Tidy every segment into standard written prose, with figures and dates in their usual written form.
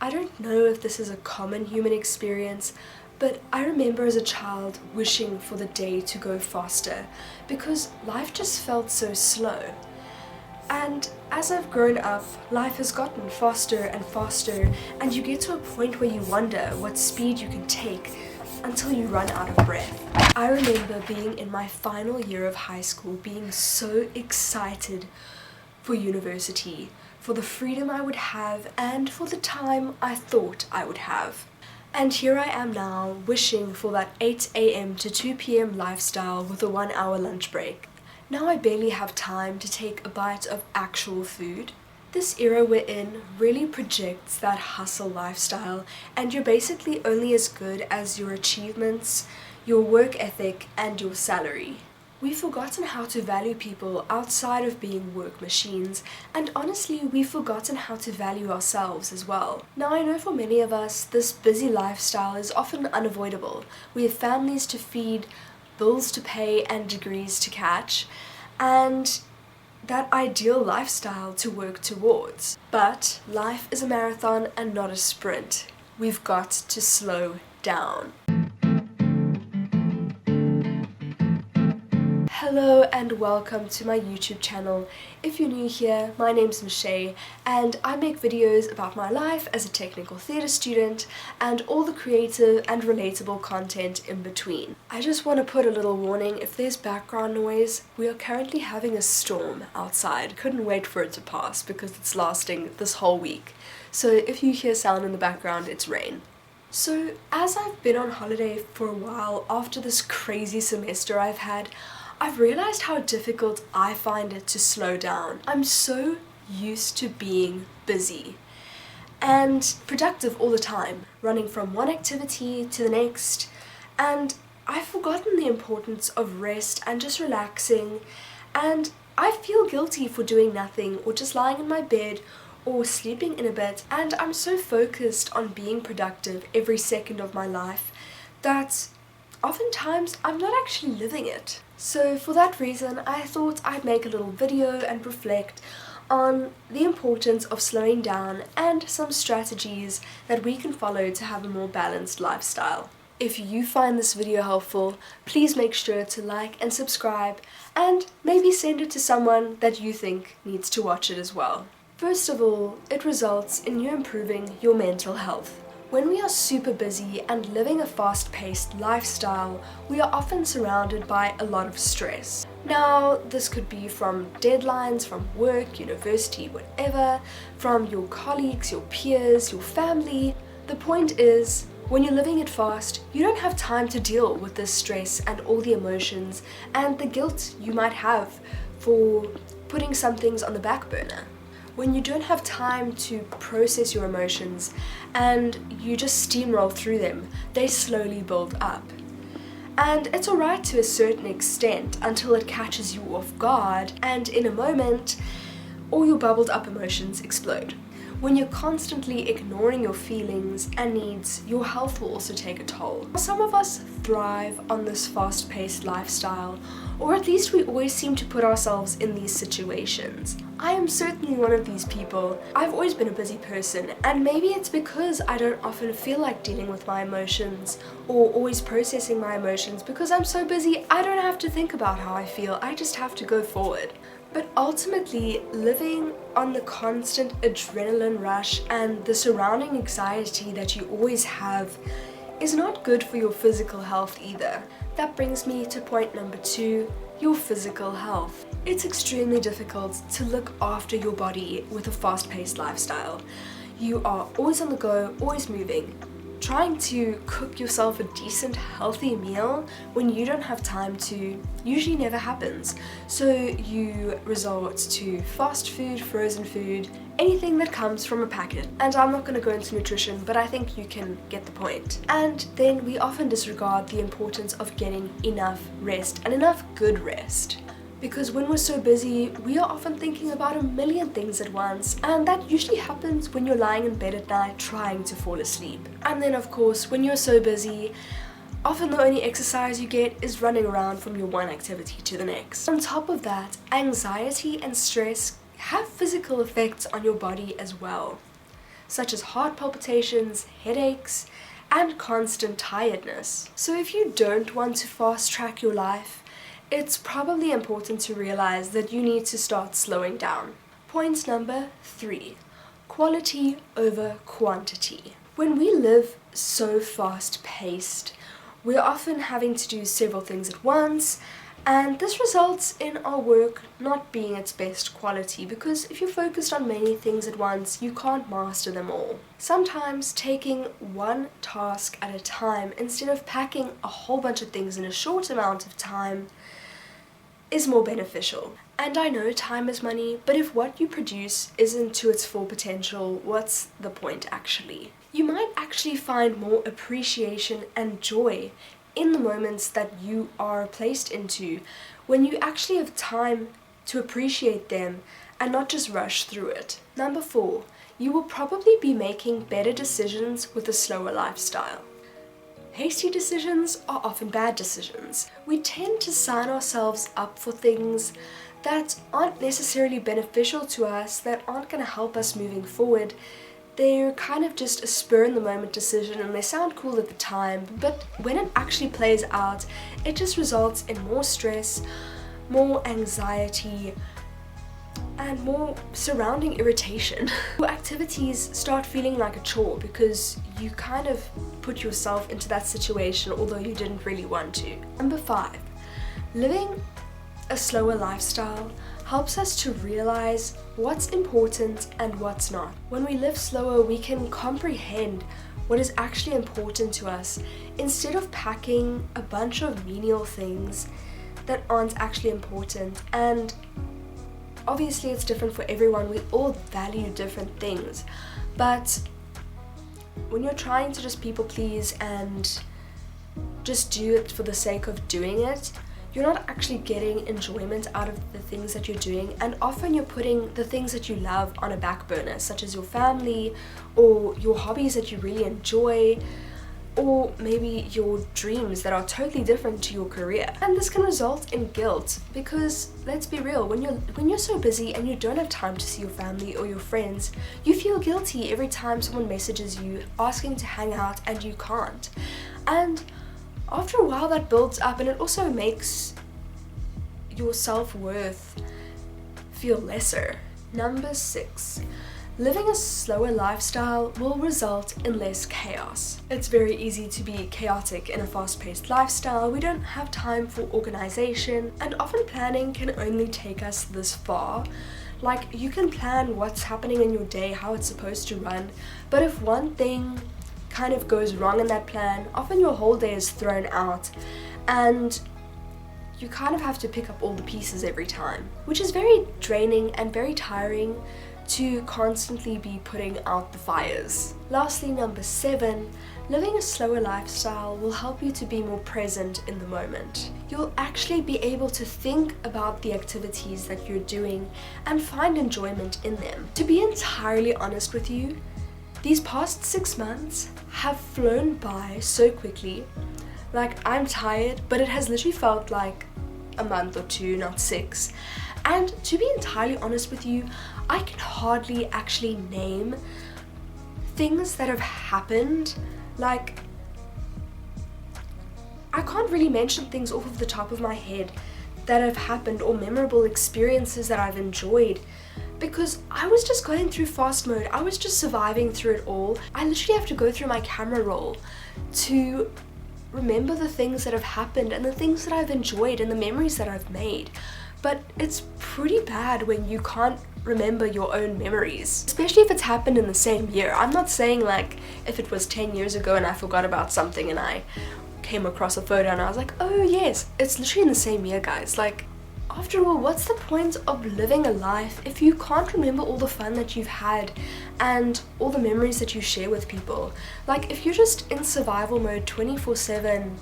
I don't know if this is a common human experience, but I remember as a child wishing for the day to go faster because life just felt so slow. And as I've grown up, life has gotten faster and faster, and you get to a point where you wonder what speed you can take until you run out of breath. I remember being in my final year of high school being so excited for university, for the freedom I would have, and for the time I thought I would have. And here I am now, wishing for that 8 a.m. to 2 p.m. lifestyle with a 1-hour lunch break. Now I barely have time to take a bite of actual food. This era we're in really projects that hustle lifestyle, and you're basically only as good as your achievements, your work ethic, and your salary. We've forgotten how to value people outside of being work machines, and honestly, we've forgotten how to value ourselves as well. Now, I know for many of us, this busy lifestyle is often unavoidable. We have families to feed, bills to pay, and degrees to catch, and that ideal lifestyle to work towards. But life is a marathon and not a sprint. We've got to slow down. Hello and welcome to my YouTube channel. If you're new here, my name's Michelle and I make videos about my life as a technical theatre student and all the creative and relatable content in between. I just want to put a little warning: if there's background noise, we are currently having a storm outside. Couldn't wait for it to pass because it's lasting this whole week. So if you hear sound in the background, it's rain. So as I've been on holiday for a while after this crazy semester I've had, I've realized how difficult I find it to slow down. I'm so used to being busy and productive all the time, running from one activity to the next, and I've forgotten the importance of rest and just relaxing, and I feel guilty for doing nothing or just lying in my bed or sleeping in a bit, and I'm so focused on being productive every second of my life that oftentimes I'm not actually living it. So for that reason, I thought I'd make a little video and reflect on the importance of slowing down and some strategies that we can follow to have a more balanced lifestyle. If you find this video helpful, please make sure to like and subscribe, and maybe send it to someone that you think needs to watch it as well. First of all, it results in you improving your mental health. When we are super busy and living a fast-paced lifestyle, we are often surrounded by a lot of stress. Now, this could be from deadlines, from work, university, whatever, from your colleagues, your peers, your family. The point is, when you're living it fast, you don't have time to deal with this stress and all the emotions and the guilt you might have for putting some things on the back burner. When you don't have time to process your emotions and you just steamroll through them, they slowly build up. And it's alright to a certain extent until it catches you off guard, and in a moment, all your bubbled up emotions explode. When you're constantly ignoring your feelings and needs, your health will also take a toll. Some of us thrive on this fast-paced lifestyle, or at least we always seem to put ourselves in these situations. I am certainly one of these people. I've always been a busy person, and maybe it's because I don't often feel like dealing with my emotions or always processing my emotions. Because I'm so busy, I don't have to think about how I feel, I just have to go forward. But ultimately, living on the constant adrenaline rush and the surrounding anxiety that you always have is not good for your physical health either. That brings me to point number 2, your physical health. It's extremely difficult to look after your body with a fast-paced lifestyle. You are always on the go, always moving. Trying to cook yourself a decent, healthy meal when you don't have time to usually never happens. So you resort to fast food, frozen food, anything that comes from a packet. And I'm not going to go into nutrition, but I think you can get the point. And then we often disregard the importance of getting enough rest and enough good rest. Because when we're so busy, we are often thinking about a million things at once, and that usually happens when you're lying in bed at night trying to fall asleep. And then of course, when you're so busy, often the only exercise you get is running around from your one activity to the next. On top of that, anxiety and stress have physical effects on your body as well. such as heart palpitations, headaches, and constant tiredness. So if you don't want to fast track your life, it's probably important to realize that you need to start slowing down. Point number 3, quality over quantity. When we live so fast-paced, we're often having to do several things at once, and this results in our work not being its best quality, because if you're focused on many things at once, you can't master them all. Sometimes taking one task at a time instead of packing a whole bunch of things in a short amount of time is more beneficial. And I know time is money, but if what you produce isn't to its full potential, what's the point actually? You might actually find more appreciation and joy in the moments that you are placed into when you actually have time to appreciate them and not just rush through it. Number 4, you will probably be making better decisions with a slower lifestyle. Hasty decisions are often bad decisions. We tend to sign ourselves up for things that aren't necessarily beneficial to us, that aren't going to help us moving forward. They're kind of just a spur-in-the-moment decision, and they sound cool at the time, but when it actually plays out, it just results in more stress, more anxiety, and more surrounding irritation. Your activities start feeling like a chore because you kind of put yourself into that situation although you didn't really want to. Number 5, living a slower lifestyle helps us to realize what's important and what's not. When we live slower, we can comprehend what is actually important to us instead of packing a bunch of menial things that aren't actually important. And obviously it's different for everyone, we all value different things, but when you're trying to just people please and just do it for the sake of doing it, you're not actually getting enjoyment out of the things that you're doing, and often you're putting the things that you love on a back burner, such as your family or your hobbies that you really enjoy, or maybe your dreams that are totally different to your career. And this can result in guilt because, let's be real, when you're so busy and you don't have time to see your family or your friends, you feel guilty every time someone messages you asking to hang out and you can't. And after a while that builds up, and it also makes your self-worth feel lesser. Number 6, living a slower lifestyle will result in less chaos. It's very easy to be chaotic in a fast-paced lifestyle. We don't have time for organization, and often planning can only take us this far. Like, you can plan what's happening in your day, how it's supposed to run, but if one thing kind of goes wrong in that plan, often your whole day is thrown out, and you kind of have to pick up all the pieces every time, which is very draining and very tiring to constantly be putting out the fires. Lastly, number 7, living a slower lifestyle will help you to be more present in the moment. You'll actually be able to think about the activities that you're doing and find enjoyment in them. To be entirely honest with you, these past 6 months have flown by so quickly. Like, I'm tired, but it has literally felt like a month or 2, not 6. And to be entirely honest with you, I can hardly actually name things that have happened. Like, I can't really mention things off of the top of my head that have happened or memorable experiences that I've enjoyed, because I was just going through fast mode. I was just surviving through it all. I literally have to go through my camera roll to remember the things that have happened and the things that I've enjoyed and the memories that I've made. But it's pretty bad when you can't remember your own memories, especially if it's happened in the same year. I'm not saying like if it was 10 years ago and I forgot about something and I came across a photo and I was like, oh yes, it's literally in the same year, guys. Like, after all, what's the point of living a life if you can't remember all the fun that you've had and all the memories that you share with people? Like, if you're just in survival mode 24/7,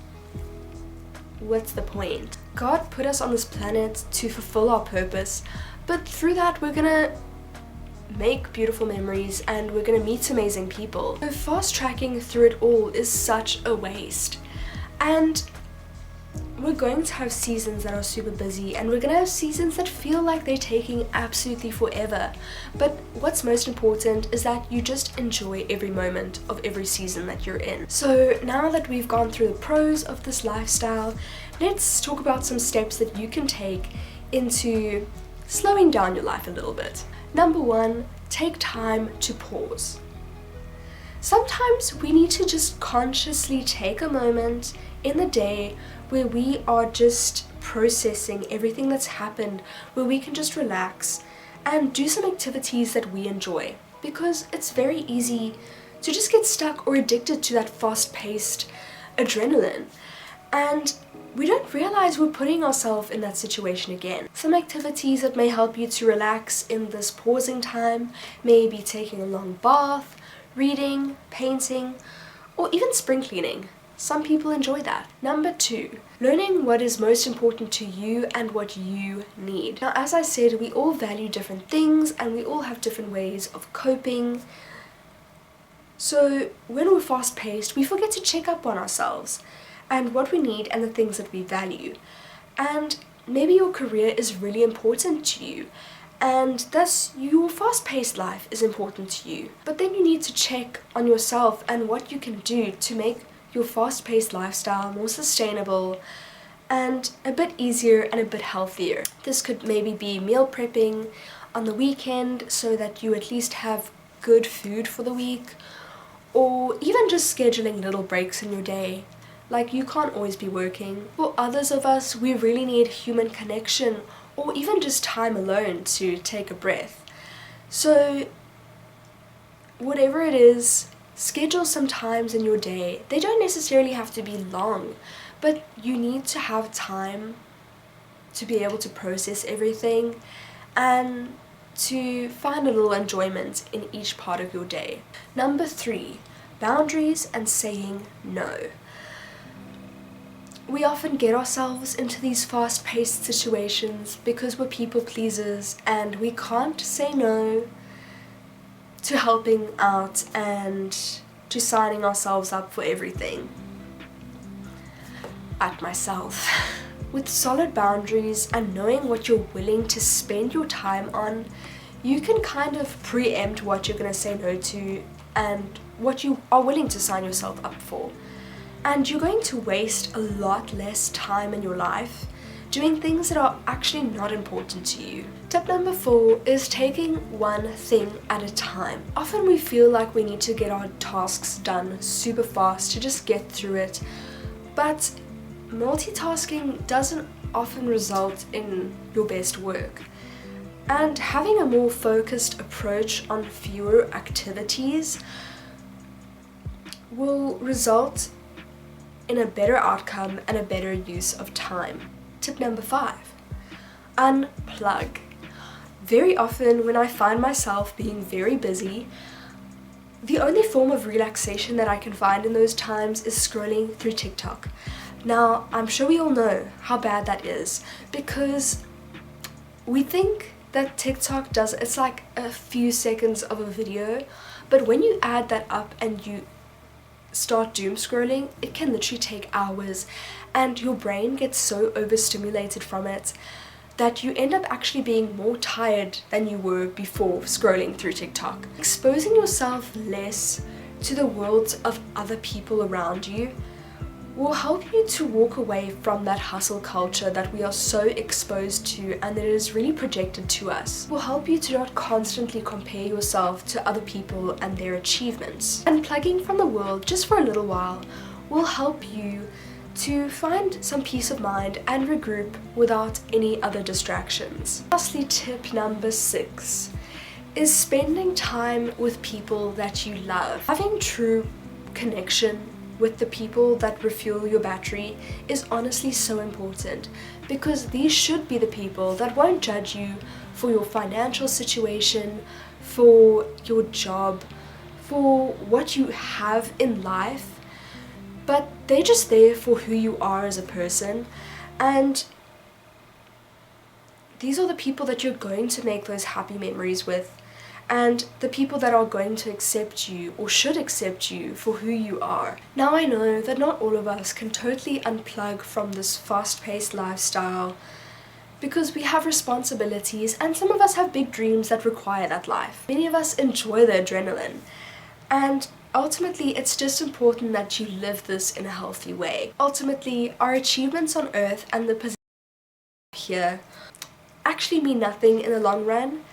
what's the point? God put us on this planet to fulfill our purpose, but through that we're gonna make beautiful memories and we're gonna meet amazing people. So fast tracking through it all is such a waste. And we're going to have seasons that are super busy, and we're going to have seasons that feel like they're taking absolutely forever. But what's most important is that you just enjoy every moment of every season that you're in. So now that we've gone through the pros of this lifestyle, let's talk about some steps that you can take into slowing down your life a little bit. Number 1, take time to pause. Sometimes we need to just consciously take a moment in the day where we are just processing everything that's happened, where we can just relax and do some activities that we enjoy. Because it's very easy to just get stuck or addicted to that fast-paced adrenaline. And we don't realize we're putting ourselves in that situation again. Some activities that may help you to relax in this pausing time may be taking a long bath, reading, painting, or even spring cleaning. Some people enjoy that. Number 2, learning what is most important to you and what you need. Now, as I said, we all value different things and we all have different ways of coping. So when we're fast-paced, we forget to check up on ourselves and what we need and the things that we value. And maybe your career is really important to you, and thus your fast-paced life is important to you. But then you need to check on yourself and what you can do to make your fast-paced lifestyle more sustainable and a bit easier and a bit healthier. This could maybe be meal prepping on the weekend so that you at least have good food for the week, or even just scheduling little breaks in your day. Like, you can't always be working. For others of us, we really need human connection or even just time alone to take a breath. So whatever it is, schedule some times in your day. They don't necessarily have to be long, but you need to have time to be able to process everything and to find a little enjoyment in each part of your day. Number 3, boundaries and saying no. We often get ourselves into these fast-paced situations because we're people pleasers and we can't say no to helping out and to signing ourselves up for everything. At myself. With solid boundaries and knowing what you're willing to spend your time on, you can kind of preempt what you're going to say no to and what you are willing to sign yourself up for. And you're going to waste a lot less time in your life doing things that are actually not important to you. Tip number 4 is taking one thing at a time. Often we feel like we need to get our tasks done super fast to just get through it, but multitasking doesn't often result in your best work. And having a more focused approach on fewer activities will result in a better outcome and a better use of time. Tip number 5, unplug. Very often when I find myself being very busy, the only form of relaxation that I can find in those times is scrolling through TikTok. Now, I'm sure we all know how bad that is, because we think that TikTok it's like a few seconds of a video, but when you add that up and you start doom scrolling, it can literally take hours, and your brain gets so overstimulated from it that you end up actually being more tired than you were before scrolling through TikTok. Exposing yourself less to the worlds of other people around you will help you to walk away from that hustle culture that we are so exposed to and that is really projected to us. It will help you to not constantly compare yourself to other people and their achievements. Unplugging from the world just for a little while will help you to find some peace of mind and regroup without any other distractions. Lastly, tip number 6 is spending time with people that you love. Having true connection with the people that refuel your battery is honestly so important, because these should be the people that won't judge you for your financial situation, for your job, for what you have in life, but they're just there for who you are as a person. And these are the people that you're going to make those happy memories with, and the people that are going to accept you or should accept you for who you are. Now I know that not all of us can totally unplug from this fast-paced lifestyle because we have responsibilities and some of us have big dreams that require that life. Many of us enjoy the adrenaline, and ultimately it's just important that you live this in a healthy way. Ultimately, our achievements on earth and the position here actually mean nothing in the long run.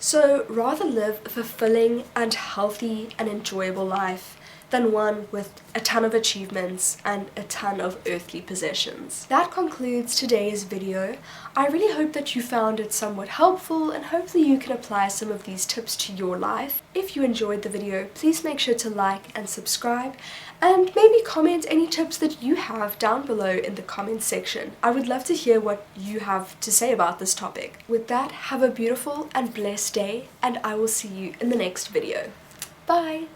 So rather live a fulfilling and healthy and enjoyable life than one with a ton of achievements and a ton of earthly possessions. That concludes today's video. I really hope that you found it somewhat helpful, and hopefully you can apply some of these tips to your life. If you enjoyed the video, please make sure to like and subscribe, and maybe comment any tips that you have down below in the comment section. I would love to hear what you have to say about this topic. With that, have a beautiful and blessed day, and I will see you in the next video. Bye!